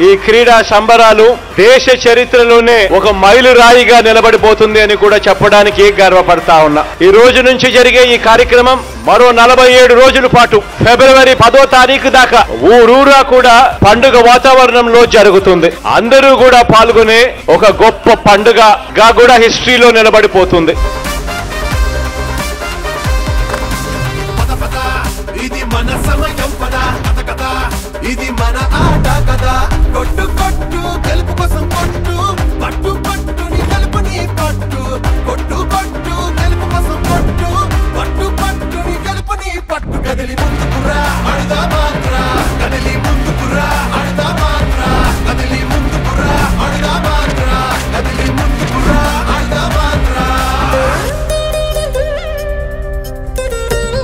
ఈ క్రీడా సంబరాలు దేశ చరిత్రలోనే ఒక మైలురాయిగా నిలబడిపోతుంది అని కూడా చెప్పడానికి గర్వపడతా ఉన్నా. ఈ రోజు నుంచి జరిగే ఈ కార్యక్రమం మరో 47 రోజుల పాటు ఫిబ్రవరి 10వ తారీఖు దాకా ఊరూరా కూడా పండుగ వాతావరణంలో జరుగుతుంది. అందరూ కూడా పాల్గొనే ఒక గొప్ప పండుగగా కూడా హిస్టరీలో నిలబడిపోతుంది. ఇది మన సమయం పదా కథ ఇది మన ఆట కదా కొట్టు కొట్టు గెలుపు కోసం కొట్టు పట్టు పట్టు నీ గెలుపు నీ పట్టు కొట్టు కొట్టు గెలుపు కోసం కొట్టు పట్టు పట్టు నీ గెలుపు నీ పట్టు కదిలి ముందుకురా అడుదా మాత్ర కదిలి ముందుకురా అడుదా మాత్ర కదిలి ముందుకురా అడుదా మాత్ర కదిలి ముందుకురా అడుదా మాత్ర.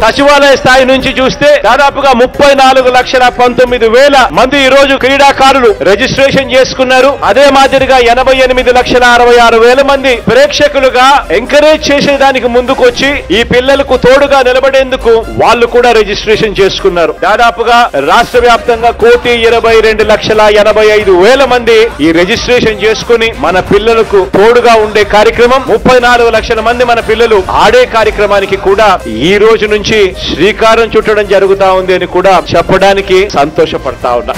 సచివాలయ స్థాయి నుంచి చూస్తే దాదాపుగా 34,19,000 మంది ఈ రోజు క్రీడాకారులు రిజిస్ట్రేషన్ చేసుకున్నారు. అదే మాదిరిగా 88,66,000 మంది ప్రేక్షకులుగా ఎంకరేజ్ చేసేదానికి ముందుకు వచ్చి ఈ పిల్లలకు తోడుగా నిలబడేందుకు వాళ్ళు కూడా రిజిస్ట్రేషన్ చేసుకున్నారు. దాదాపుగా రాష్ట్ర వ్యాప్తంగా 1,22,85,000 మంది ఈ రిజిస్ట్రేషన్ చేసుకుని మన పిల్లలకు తోడుగా ఉండే కార్యక్రమం 34 లక్షల మంది మన పిల్లలు ఆడే కార్యక్రమానికి కూడా ఈ రోజు నుంచి శ్రీకారం చుట్టడం జరుగుతా ఉంది అని కూడా చెప్పడానికి సంతోషపడతా ఉన్నా.